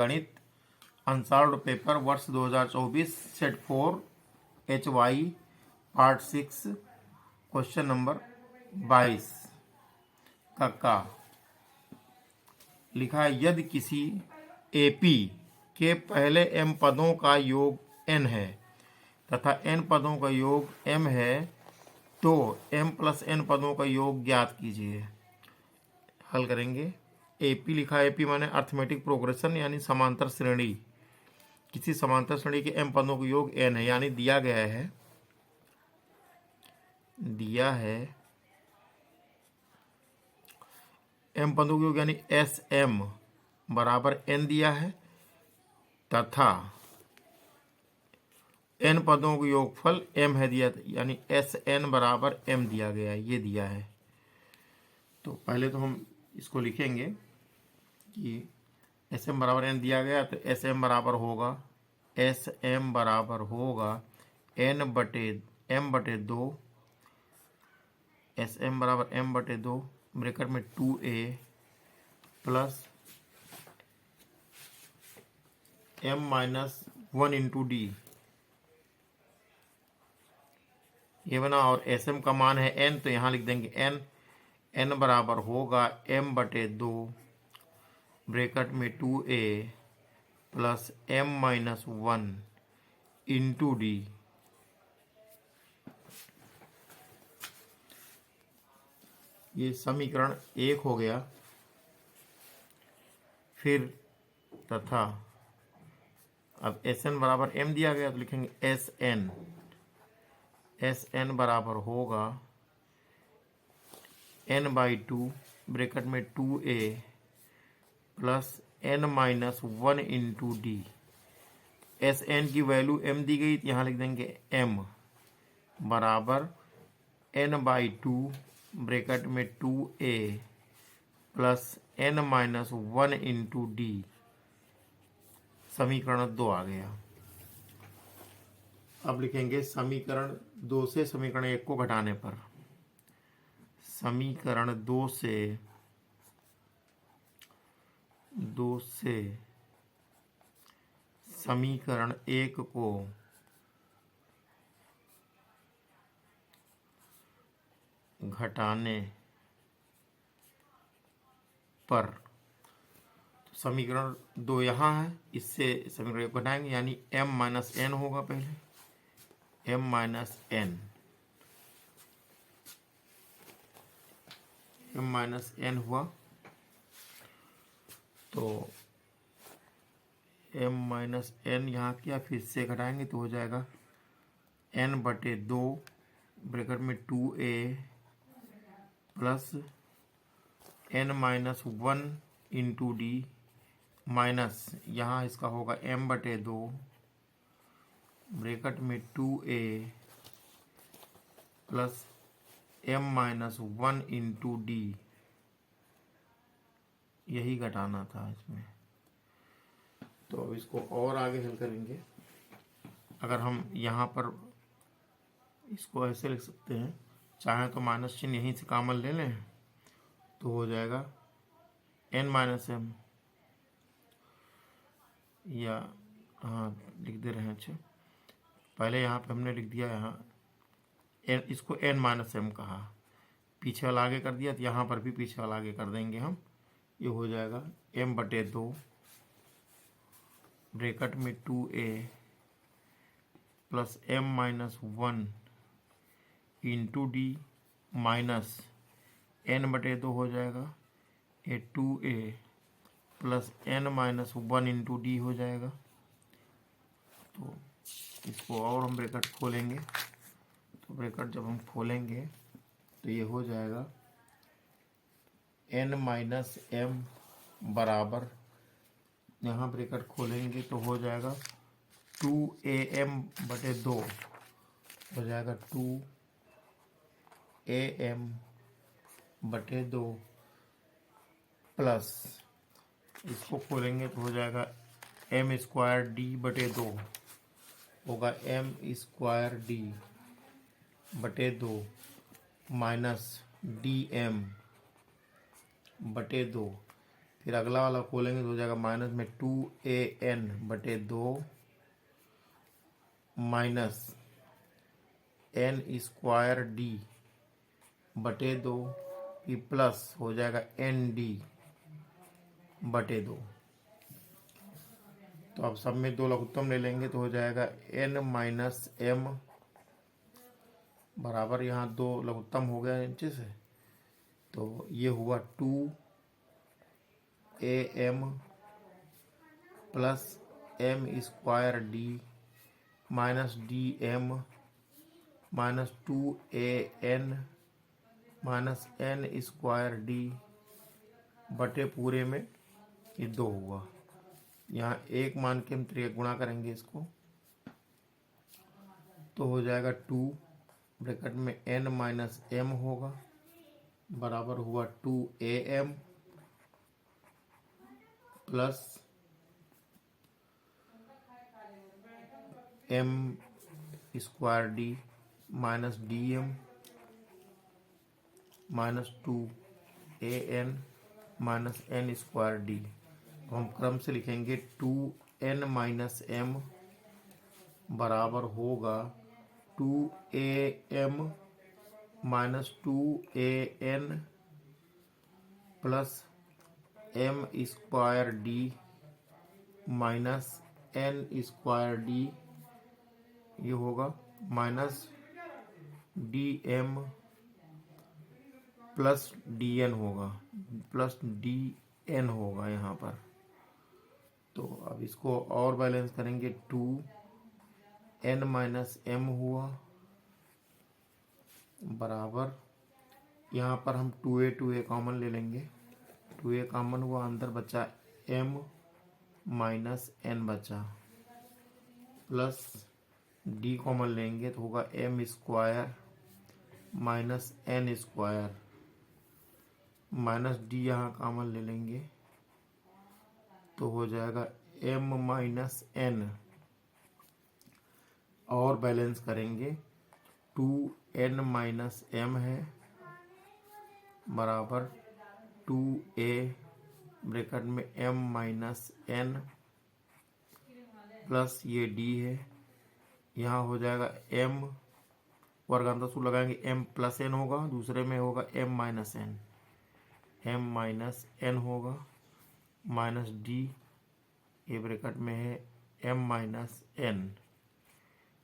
गणित unsolved paper वर्ष 2024 set 4 HY part 6 question number 22 का लिखा है। यदि किसी AP के पहले m पदों का योग n है तथा n पदों का योग m है तो m प्लस n पदों का योग ज्ञात कीजिए। हल करेंगे। AP लिखा है, AP माने अर्थमेटिक प्रोग्रेशन यानी समांतर श्रेणी। किसी समांतर श्रेणी के m पदों का योग n है, यानी दिया है m पदों का योग यानी SM बराबर n दिया है तथा n पदों का योगफल m है दिया, यानी SN बराबर m दिया गया है, ये दिया है। तो पहले तो हम इसको लिखेंगे कि SM बराबर n दिया गया, तो SM बराबर होगा n बटे m बटे 2, SM बराबर m बटे 2 ब्रैकेट में 2a plus m minus 1 into D, ये बना। और SM का मान है n, तो यहाँ लिख देंगे n बराबर होगा m बटे 2 ब्रैकेट में 2a plus m minus 1 into D. ये समीकरण 1 हो गया। फिर तथा अब SN बराबर m दिया गया, तो लिखेंगे SN बराबर होगा n बाई 2 ब्रैकेट में 2a plus n minus 1 into D. SN की वैल्यू m दी गई, तो यहाँ लिख देंगे m बराबर n बाई 2 ब्रैकेट में 2a plus n minus 1 into D. समीकरण 2 आ गया। अब लिखेंगे समीकरण 2 से समीकरण 1 को घटाने पर, समीकरण 2 से समीकरण 1 को घटाने पर, समीकरण 2 यहाँ है, इससे समीकरण 1 घटाएंगे, यानी m माइनस n होगा। पहले m माइनस n हुआ, तो m माइनस n यहाँ किया, फिर से घटाएंगे तो हो जाएगा n बटे 2 ब्रैकेट में 2a plus n minus 1 into D minus, यहाँ इसका होगा m बटे 2 ब्रैकेट में 2a plus m minus 1 into D. यही घटाना था इसमें। तो अब इसको और आगे हल करेंगे। अगर हम यहाँ पर इसको ऐसे लिख सकते हैं, चाहे तो माइनस चिन्ह यहीं से कॉमन ले लें, तो हो जाएगा n माइनस m, या हाँ लिख दे रहे हैं। अच्छा, पहले यहाँ पे हमने लिख दिया, यहाँ इसको n माइनस m कहा, पीछे वाला आगे कर दिया, तो यहाँ पर भी पीछे वाला आगे कर देंगे हम। ये हो जाएगा m बटे 2 ब्रैकेट में 2a plus m minus 1 into D minus n बटे 2 हो जाएगा ये 2a plus n minus 1 into D हो जाएगा। तो इसको और हम ब्रैकेट खोलेंगे, तो ब्रैकेट जब हम खोलेंगे तो ये हो जाएगा n माइनस m बराबर, यहाँ ब्रैकेट खोलेंगे तो हो जाएगा 2am बटे 2 हो जाएगा 2am बटे 2 प्लस, इसको खोलेंगे तो हो जाएगा m स्क्वायर डी बटे 2 होगा m स्क्वायर डी बटे 2 माइनस dm बटे 2 फिर अगला वाला खोलेंगे तो हो जाएगा माइनस में 2an बटे 2 माइनस n स्क्वायर डी बटे 2 की प्लस हो जाएगा ND बटे 2। तो अब सब में 2 लघुत्तम ले लेंगे तो हो जाएगा n माइनस m बराबर, यहाँ 2 लघुत्तम हो गया नीचे से, तो ये हुआ 2am plus m square D minus dm minus 2an minus n square D बटे पूरे में ये 2 हुआ। यहाँ एक मान के हम त्रिक गुणा करेंगे इसको, तो हो जाएगा 2 ब्रैकेट में n माइनस m होगा बराबर हुआ 2am plus m square D minus dm minus 2an minus n square D. हम क्रम से लिखेंगे 2n माइनस m बराबर होगा 2am minus 2an plus m square D minus n square D, ये होगा माइनस dm प्लस dn होगा, plus dn होगा यहाँ पर। तो अब इसको और बैलेंस करेंगे, 2n माइनस m हुआ बराबर, यहाँ पर हम 2a कॉमन ले लेंगे, 2a कॉमन हुआ, अंदर बचा m माइनस n बचा, प्लस d कॉमन लेंगे तो होगा m square minus n square, minus d यहाँ कॉमन ले लेंगे तो हो जाएगा m माइनस n, और बैलेंस करेंगे 2n माइनस m है बराबर 2a ब्रैकेट में m माइनस n प्लस ये d है, यहाँ हो जाएगा m वर्गांतर सूत्र लगाएंगे, m प्लस n होगा, दूसरे में होगा m minus n, m minus n होगा माइनस d, ये ब्रैकेट में है m माइनस n,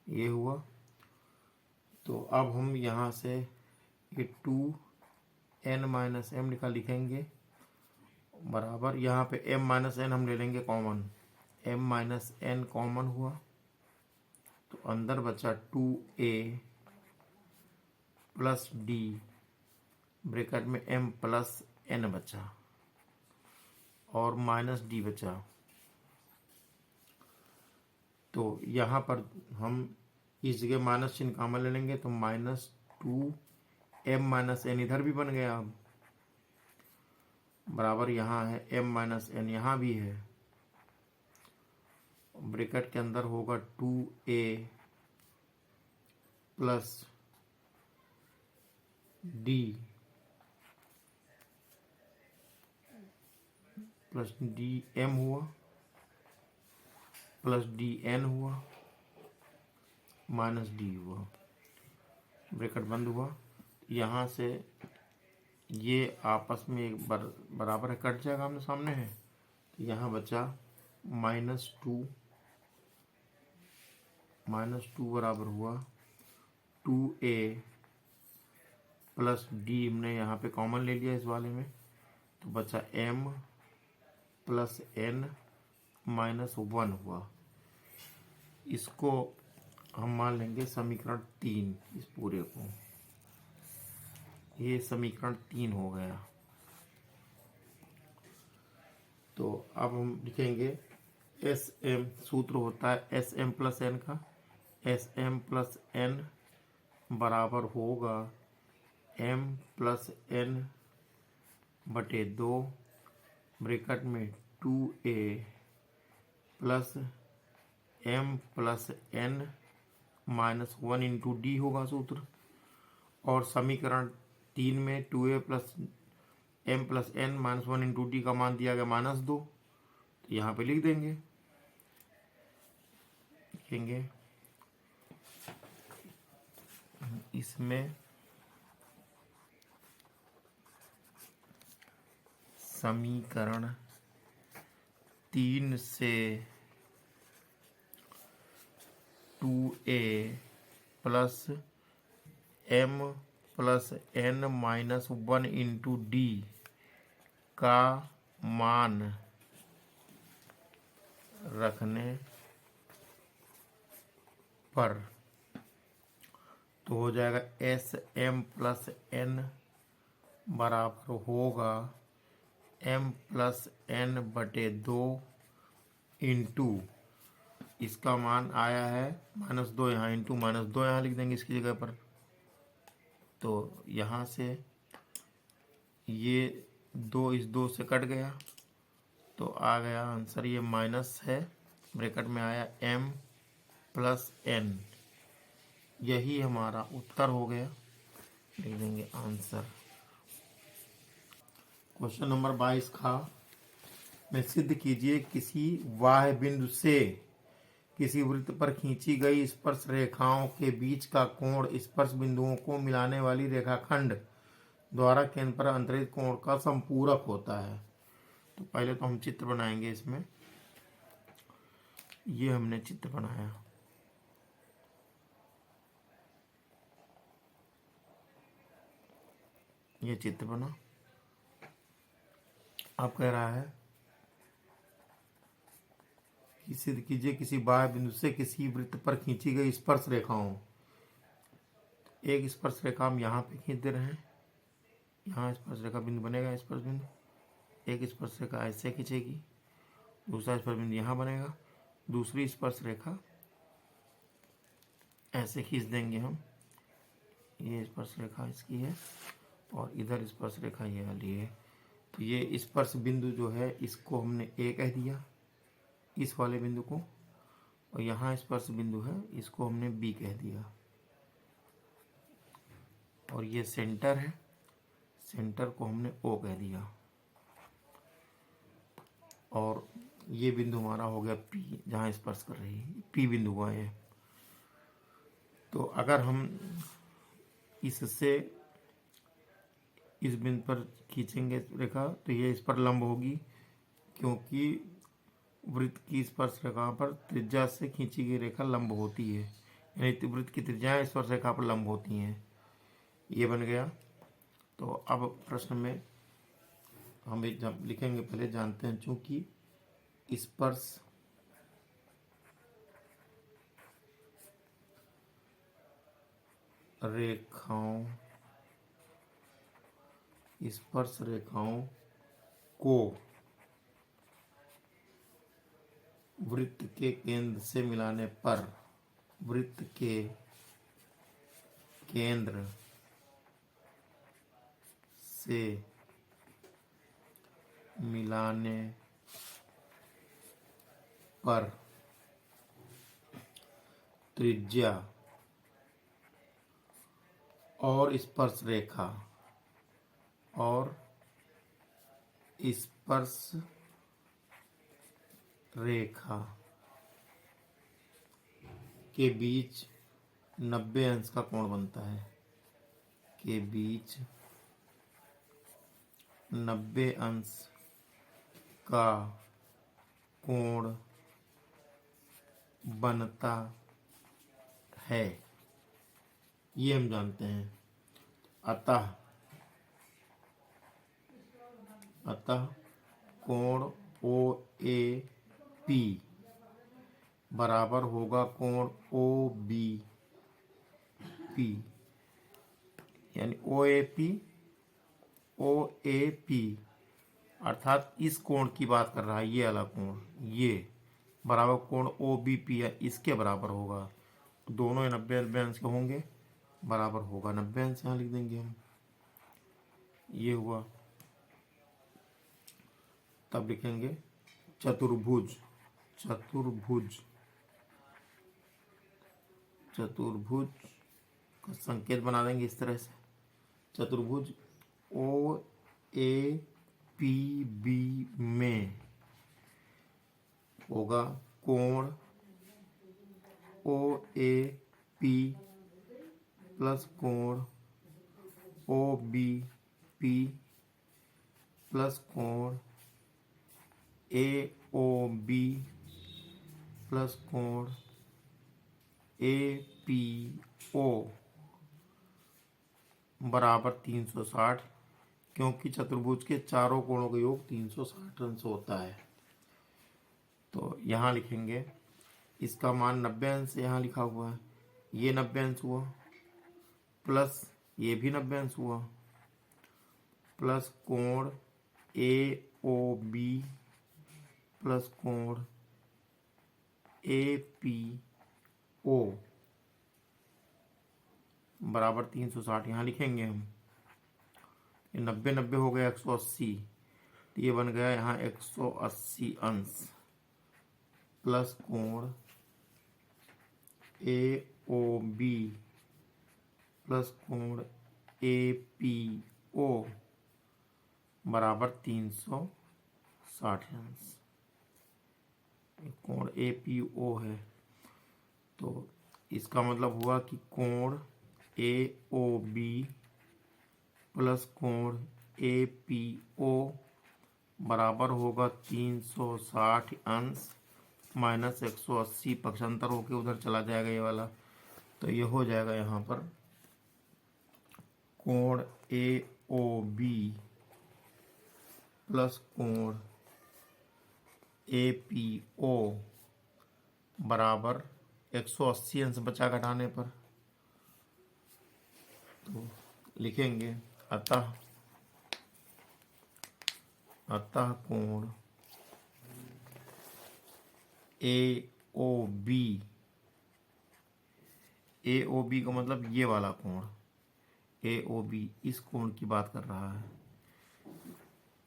ये हुआ। तो अब हम यहाँ से ये 2n माइनस m निकाल लिखेंगे बराबर, यहाँ पे m माइनस n हम ले लेंगे common, m minus n common हुआ तो अंदर बचा 2a प्लस d ब्रैकेट में m प्लस n बचा और माइनस d बचा। तो यहाँ पर हम इस जगह माइनस चिन्ह कॉमन ले लेंगे तो माइनस 2m माइनस n इधर भी बन गया, अब बराबर यहाँ है m माइनस n, यहाँ भी है, ब्रैकेट के अंदर होगा 2a plus d plus dm हुआ प्लस dn हुआ माइनस d हुआ, ब्रैकेट बंद हुआ। यहाँ से ये आपस में एक बराबर है, कट जाएगा, हमने सामने है, तो यहाँ बचा -2 बराबर हुआ 2a प्लस d, हमने यहाँ पे कॉमन ले लिया इस वाले में, तो बचा m प्लस n माइनस 1 हुआ। इसको हम मान लेंगे समीकरण 3, इस पूरे को, ये समीकरण 3 हो गया। तो अब हम लिखेंगे Sm, सूत्र होता है Sm प्लस n का, Sm प्लस n बराबर होगा m प्लस n बटे 2 ब्रैकेट में 2a plus m plus n minus 1 into d होगा सूत्र, और समीकरण 3 में 2a plus m plus n -1 into d का मान दिया गया -2, तो यहाँ पे लिख देंगे, लिखेंगे इसमें समीकरण 3 से 2a plus m plus n -1 into d का मान रखने पर तो हो जाएगा एस एम प्लस एन बराबर होगा एम प्लस एन बटे 2 इंटू, इसका मान आया है -2 यहाँ, इंटू -2 यहाँ लिख देंगे इसकी जगह पर। तो यहाँ से ये 2 इस 2 से कट गया, तो आ गया आंसर, ये माइनस है, ब्रैकेट में आया m प्लस एन, यही हमारा उत्तर हो गया, लिख देंगे आंसर। क्वेश्चन नंबर 22 का में सिद्ध कीजिए किसी बाह्य बिंदु से किसी वृत्त पर खींची गई स्पर्श रेखाओं के बीच का कोण स्पर्श बिंदुओं को मिलाने वाली रेखाखंड द्वारा केंद्र पर अंतरित कोण का संपूरक होता है। तो पहले तो हम चित्र बनाएंगे इसमें, ये हमने चित्र बनाया, ये चित्र बना। अब कह रहा है कि सिद्ध कीजिए किसी बाह्य बिंदु से किसी वृत्त पर खींची गई स्पर्श रेखाओं, एक स्पर्श रेखा हम यहाँ पे खींच दे रहे हैं, यहाँ स्पर्श रेखा बिंदु बनेगा, स्पर्श बिंदु, एक स्पर्श रेखा ऐसे खींचेगी, दूसरा स्पर्श बिंदु यहाँ बनेगा, दूसरी स्पर्श रेखा ऐसे खींच देंगे हम, ये स्पर्श रेखा इसकी है और इधर स्पर्श रेखा ये वाली है। तो ये स्पर्श बिंदु जो है इसको हमने ए कह दिया, इस वाले बिंदु को, और यहाँ स्पर्श बिंदु है इसको हमने बी कह दिया, और ये सेंटर है, सेंटर को हमने ओ कह दिया, और ये बिंदु हमारा हो गया पी, जहाँ स्पर्श कर रही है, पी बिंदु हुआ है। तो अगर हम इससे इस बिंदु पर खींचेंगे रेखा तो ये इस पर लंब होगी, क्योंकि वृत्त की स्पर्श रेखा पर त्रिज्या से खींची गई रेखा लंब होती है, यानी वृत्त की त्रिज्याएं स्पर्श रेखा पर लंब होती हैं। ये बन गया। तो अब प्रश्न में हम जब लिखेंगे पहले जानते हैं, चूंकि स्पर्श रेखाओं को वृत्त के केंद्र से मिलाने पर, वृत्त के केंद्र से मिलाने पर त्रिज्या और स्पर्श रेखा के बीच 90 अंश का कोण बनता है, के बीच 90 अंश का कोण बनता है, ये हम जानते हैं। अतः कोण ओ ए पी बराबर होगा कोण ओ बी पी, यानी ओ ए पी अर्थात इस कोण की बात कर रहा है, ये वाला कोण, ये बराबर कोण ओ बी पी है, इसके बराबर होगा। दोनों 90 अंश के होंगे, बराबर होगा 90 अंश, यहाँ लिख देंगे हम, ये हुआ। तब लिखेंगे चतुर्भुज का संकेत बना देंगे इस तरह से, चतुर्भुज ओ ए पी बी में होगा कोण ओ ए पी प्लस कोण ओ बी पी प्लस कोण ए ओ बी प्लस कोण ए पी ओ बराबर 360, क्योंकि चतुर्भुज के चारों कोणों का योग 360 अंश होता है। तो यहाँ लिखेंगे इसका मान 90 अंश यहाँ लिखा हुआ है, ये 90 अंश हुआ प्लस ये भी 90 अंश हुआ प्लस कोण ए ओ बी प्लस कोण ए पी ओ बराबर 360 यहाँ लिखेंगे हम। ये 90 90 हो गया 180, तो ये बन गया यहाँ 180 अंश प्लस कोण ए ओ बी प्लस कोण ए पी ओ बराबर 360 अंश। कोण ए पी ओ है, तो इसका मतलब हुआ कि कोण ए ओ बी प्लस कोण ए पी ओ बराबर होगा 360 अंश माइनस 180, पक्षांतर होके उधर चला जाएगा ये वाला, तो ये हो जाएगा यहाँ पर कोण ए ओ बी प्लस कोण ए पी ओ बराबर 180 अंश बचा घटाने पर, तो लिखेंगे अतः कोण ए ओ बी का मतलब ये वाला कोण ए ओ बी, इस कोण की बात कर रहा है,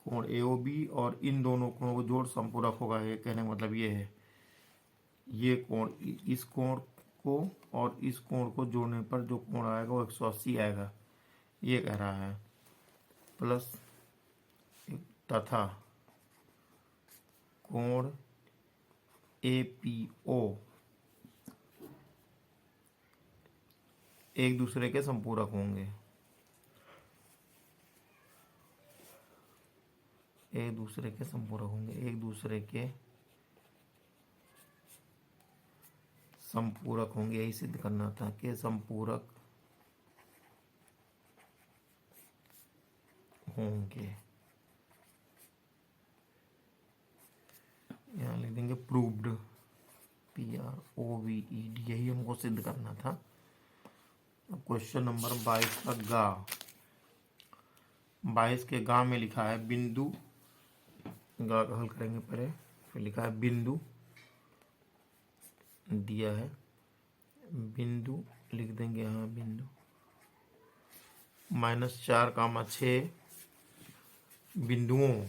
कोण ए ओ बी और इन दोनों कोणों को जोड़ संपूरक होगा। ये कहने का मतलब ये है, ये कोण इस कोण को और इस कोण को जोड़ने पर जो कोण आएगा वो 180 आएगा, ये कह रहा है। प्लस तथा कोण ए पी ओ एक दूसरे के संपूरक होंगे, एक दूसरे के संपूरक होंगे, एक दूसरे के संपूरक होंगे, यही सिद्ध करना था कि संपूरक होंगे। यहाँ लिख देंगे प्रूव्ड, PROVED, यही हमको सिद्ध करना था। अब क्वेश्चन नंबर 22 का गा, 22 के गा में लिखा है बिंदु, गा का हल करेंगे पहले, फिर लिखा है बिंदु दिया है, बिंदु लिख देंगे यहाँ बिंदु -4, 6 बिंदुओं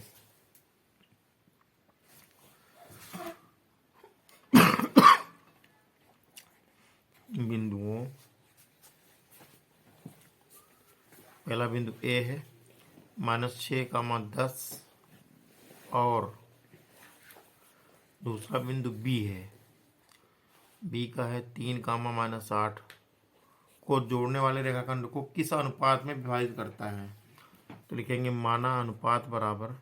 पहला बिंदु ए है -6, 10 और दूसरा बिंदु बी है, बी का है 3, -8 को जोड़ने वाले रेखाखंड को किस अनुपात में विभाजित करता है। तो लिखेंगे माना अनुपात बराबर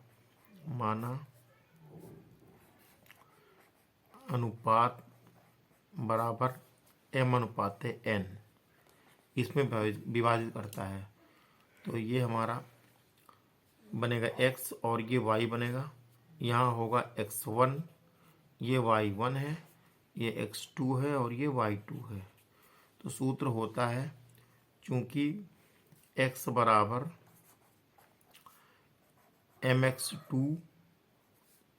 m अनुपात n, इसमें विभाजित करता है। तो ये हमारा बनेगा x और ये y बनेगा, यहाँ होगा x1, ये y1 है, ये x2 है और ये y2 है। तो सूत्र होता है, चूंकि x बराबर mx2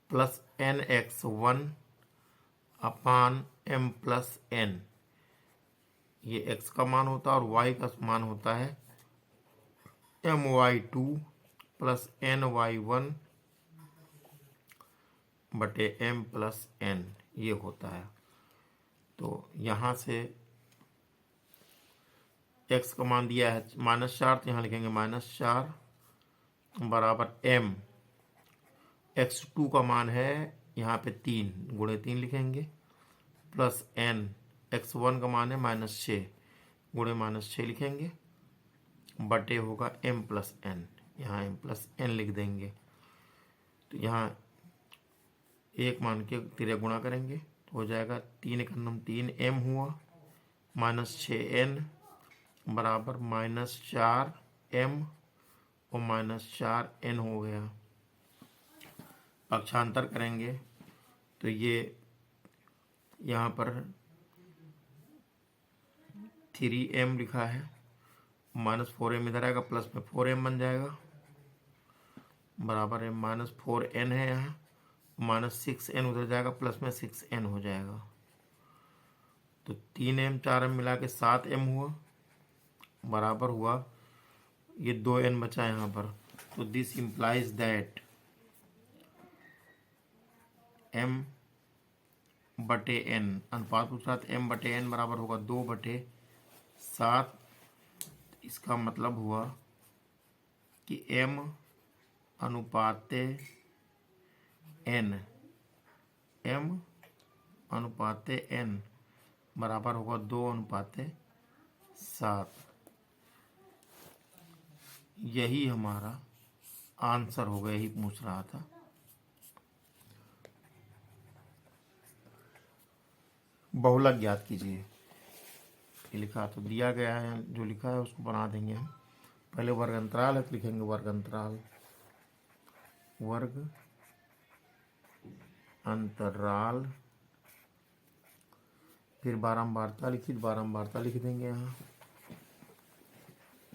प्लस nx1 अपान m प्लस n, ये x का मान होता है और y का मान होता है my2 प्लस ny1 बटे m प्लस n, ये होता है। तो यहाँ से x का मान दिया है -4, तो यहाँ लिखेंगे -4 बराबर m, x2 का मान है यहाँ पे 3 गुणे 3 लिखेंगे, प्लस n, x1 का मान है -6 गुणे -6 लिखेंगे, बटे होगा m प्लस n, यहाँ m प्लस n लिख देंगे। तो यहाँ एक मान के तिर्यक गुणा करेंगे तो हो जाएगा 3 का नम 3m हुआ, -6n बराबर -4m और -4n हो गया। पक्षांतर करेंगे तो ये यहाँ पर 3m लिखा है, -4m इधर आएगा, प्लस में 4m बन जाएगा, बराबर है -4n है यहाँ, -6n उधर जाएगा, प्लस में 6n हो जाएगा। तो 3m 4m मिला के 7m हुआ, बराबर हुआ ये 2n बचा यहाँ पर। तो दिस इम्प्लाइज दैट m बटे n, अनुपात पूछ रहा था, m बटे n बराबर होगा 2/7। इसका मतलब हुआ कि m अनुपाते n, m अनुपाते n बराबर होगा 2/7। यही हमारा आंसर होगा, यही पूछ रहा था। बहुलक ज्ञात कीजिए, ये लिखा तो दिया गया है, जो लिखा है उसको बना देंगे हम। पहले वर्ग अंतराल है तो लिखेंगे वर्ग अंतराल, वर्ग अंतराल, फिर बारंबारता लिखी, बारंबारता लिख देंगे यहाँ,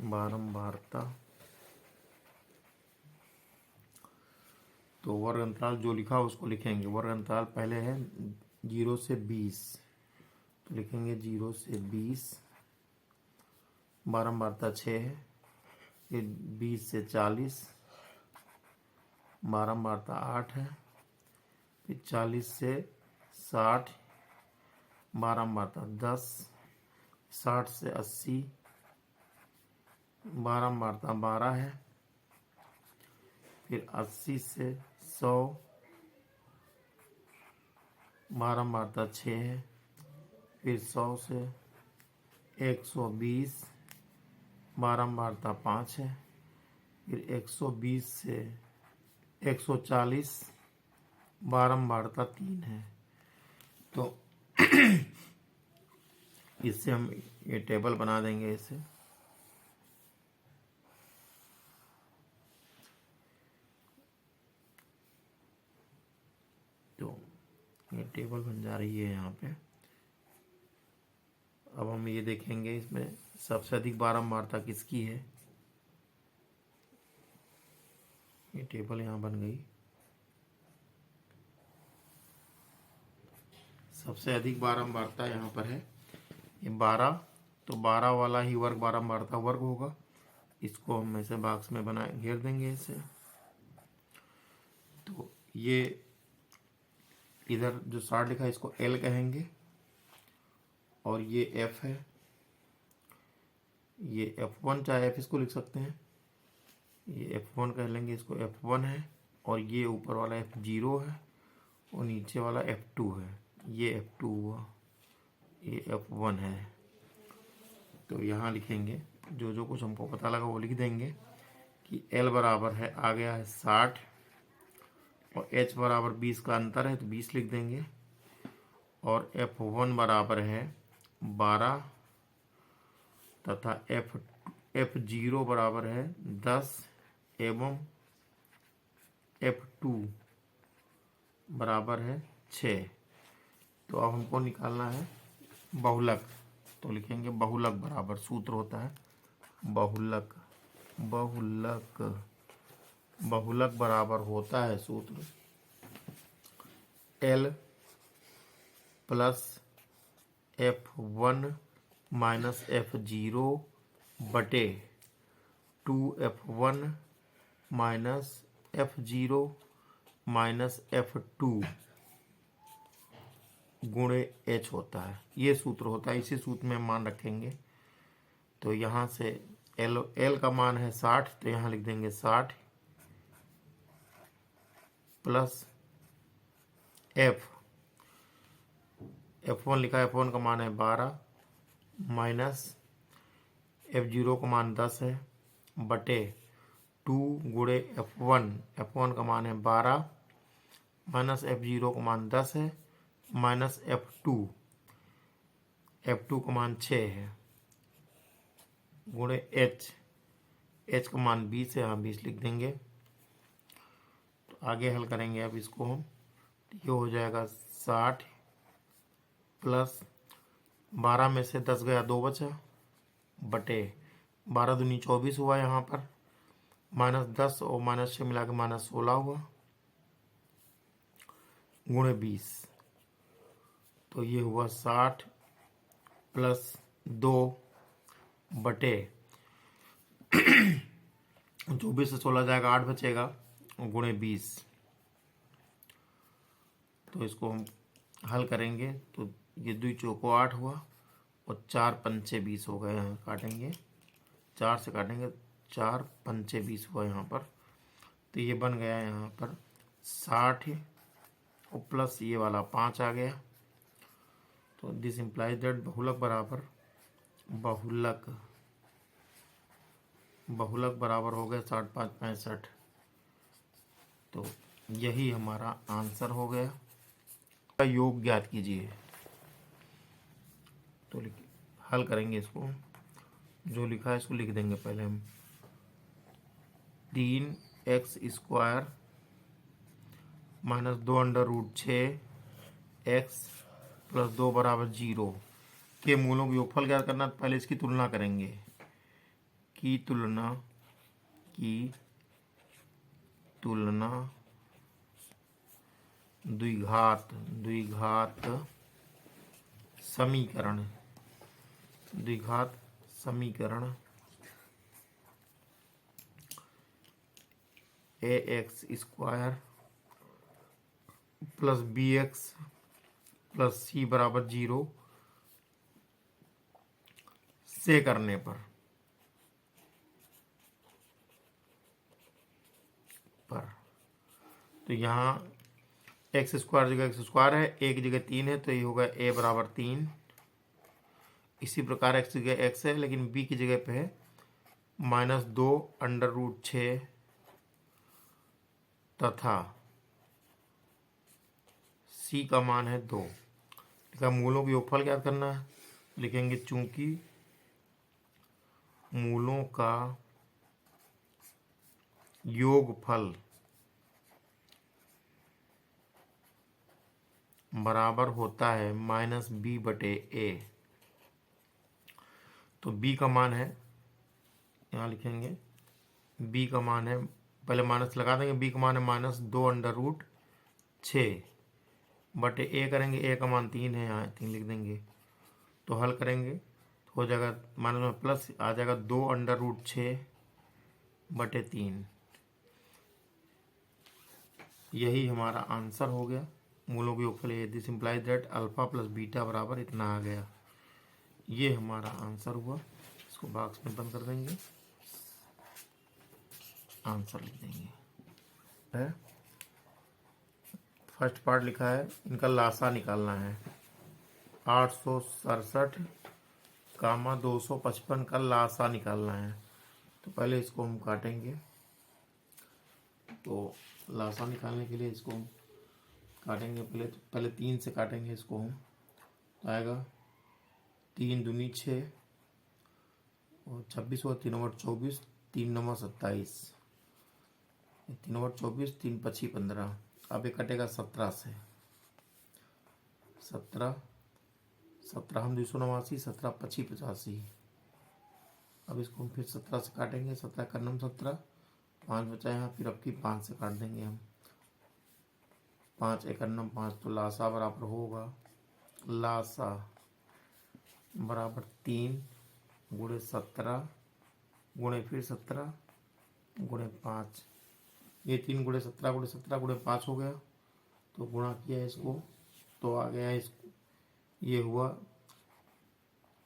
बारंबारता। तो वर्ग अंतराल जो लिखा उसको लिखेंगे। वर्ग अंतराल पहले है 0 से 20, तो लिखेंगे 0 से 20, बारंबारता 6 है, फिर 20 से 40, बारंबारता 8 है, फिर 40 से 60, बारंबारता 10, 60 से 80, बारंबारता 12 है, फिर 80 से 100, बारंबारता 6 है, फिर 100 से 120, बारंबारता 5 है, फिर 120 से 140, बारंबारता 3 है। तो इससे हम ये टेबल बना देंगे इसे। तो ये टेबल बन जा रही है यहाँ पे। अब हम ये देखेंगे इसमें सबसे अधिक बारंबारता किसकी है। ये टेबल यहाँ बन गई। सबसे अधिक बारंबारता यहाँ पर है ये 12, तो 12 वाला ही वर्ग बारंबारता वर्ग होगा। इसको हम ऐसे बॉक्स में बना घेर देंगे इसे। तो ये इधर जो 60 लिखा है इसको L कहेंगे, और ये F है, ये F1 चाहे F इसको लिख सकते हैं, ये F1 कह लेंगे, इसको F1 है, और ये ऊपर वाला F0 है और नीचे वाला F2 है, ये F2 हुआ, ये F1 है। तो यहाँ लिखेंगे जो जो कुछ हमको पता लगा वो लिख देंगे कि L बराबर है, आ गया है 60, और H बराबर 20 का अंतर है तो 20 लिख देंगे, और F1 बराबर है 12 तथा F0 बराबर है 10 एवं F2 बराबर है 6। तो अब हमको निकालना है बहुलक। तो लिखेंगे बहुलक बराबर, सूत्र होता है बहुलक, बहुलक, बहुलक बराबर होता है सूत्र L plus F1 minus F0 बटे 2F1 minus F0 minus F2 गुणे H होता है। ये सूत्र होता है, इसी सूत्र में मान रखेंगे। तो यहाँ से L का मान है 60, तो यहाँ लिख देंगे 60 प्लस F1 लिखा है, F1 का मान है 12 माइनस F0 का मान 10 है बटे 2 गुणे F1 का मान है 12 माइनस F0 का मान 10 है माइनस F2 का मान 6 है गुणे H का मान 20 है, हाँ 20 लिख देंगे। तो आगे हल करेंगे अब इसको हम, ये हो जाएगा 60 प्लस 12 में से 10 गया 2 बचा बटे 12 दूनी 24 हुआ यहाँ पर, माइनस 10 और माइनस 6 मिला के माइनस 16 हुआ गुणे 20। तो ये हुआ 60 प्लस 2 बटे 24 से 16 जाएगा 8 बचेगा गुणे 20। तो इसको हम हल करेंगे तो ये 2 चौको 8 हुआ और 4 पंचे 20 हो गए। यहाँ काटेंगे 4 से काटेंगे, 4 पंचे 20 हुआ यहाँ पर। तो ये बन गया यहाँ पर 60 और प्लस ये वाला 5 आ गया। तो दिस इम्प्लाइज दैट बहुलक बराबर हो गया 60 5 65। तो यही हमारा आंसर हो गया। योग ज्ञात कीजिए। तो हल करेंगे इसको, जो लिखा है इसको लिख देंगे पहले हम। 3x² minus 2 under root 6x plus 2 बराबर 0 के मूलों का योगफल ज्ञात करना। पहले इसकी तुलना करेंगे, द्विघात समीकरण ax² plus bx plus c बराबर 0 से करने पर तो यहाँ x² जगह x² है, a की जगह 3 है तो ये होगा a बराबर 3। इसी प्रकार x की जगह x है लेकिन b की जगह पे है माइनस 2 अंडर रूट 6 तथा c का मान है 2। लिखा मूलों का योगफल ज्ञात करना है। लिखेंगे चूंकि मूलों का योगफल बराबर होता है माइनस b बटे a। तो b का मान है, यहाँ लिखेंगे b का मान है, पहले माइनस लगा देंगे, b का मान है माइनस 2 अंडर रूट 6 बटे a करेंगे, a का मान 3 है, यहाँ 3 लिख देंगे। तो हल करेंगे तो हो जाएगा माइनस में प्लस आ जाएगा 2 अंडर रूट 6 बटे 3। यही हमारा आंसर हो गया। मूलों के योगफल this implies that alpha plus beta बराबर इतना आ गया। ये हमारा आंसर हुआ। इसको बॉक्स में बंद कर देंगे, आंसर लिख देंगे। फर्स्ट पार्ट लिखा है, इनका लासा निकालना है। 867 कामा 255 का लासा निकालना है। तो पहले इसको हम काटेंगे। तो लासा निकालने के लिए इसको हम काटेंगे, पहले 3 से काटेंगे इसको हम। तो आएगा 3 दूनी 6 और 26 और 3 और 24, 3 9 27, 3 और 24, 3 25 15। अब ये कटेगा 17 से। 17 हम 289, 17 25 85। अब इसको हम फिर 17 से काटेंगे। 17 का नम 17, 5 बचा यहाँ, फिर अब की 5 से काट देंगे हम। 5 एक नम 5, तो लासा बराबर होगा, लासा बराबर 3 गुणे 17 गुणे फिर 17 गुणे 5। ये 3 गुणे 17 गुणे 17 गुणे 5 हो गया। तो गुणा किया इसको तो आ गया इसको, ये हुआ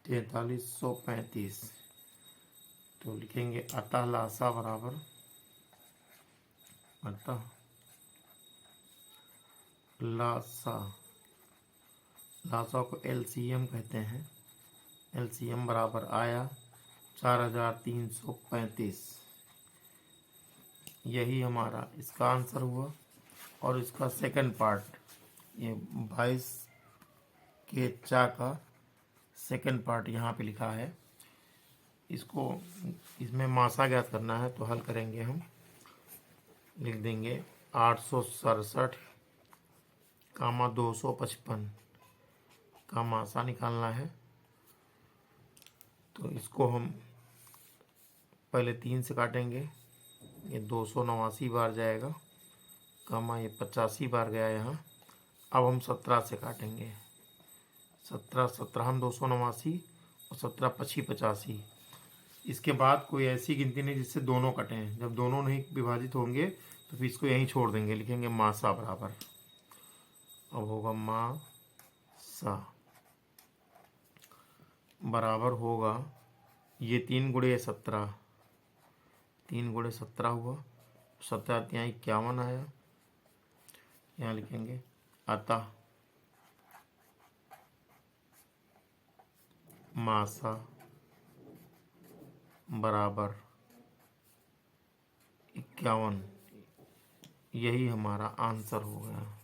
4335। तो लिखेंगे अतः लासा बराबर, लासा, लासा को एलसीएम कहते हैं। एलसीएम बराबर आया 4335। यही हमारा इसका आंसर हुआ। और इसका सेकंड पार्ट, ये 22 के चा का सेकंड पार्ट यहाँ पे लिखा है। इसको इसमें मासा ज्ञात करना है तो हल करेंगे हम। लिख देंगे 867 कामा 255 का मासा निकालना है। तो इसको हम पहले 3 से काटेंगे, ये 289 बार जाएगा, कामा ये 85 बार गया यहाँ। अब हम 17 से काटेंगे, 17 17 हम 289 और 17 25 85। इसके बाद कोई ऐसी गिनती नहीं जिससे दोनों कटें। जब दोनों नहीं विभाजित होंगे तो फिर इसको यहीं छोड़ देंगे, लिखेंगे मासा बराबर। अब होगा मासा बराबर होगा ये 3 गुणे 17, 3 गुणे 17 हुआ, 17 यहाँ 51 आया। यहाँ लिखेंगे अतः मासा बराबर 51। यही हमारा आंसर हो गया।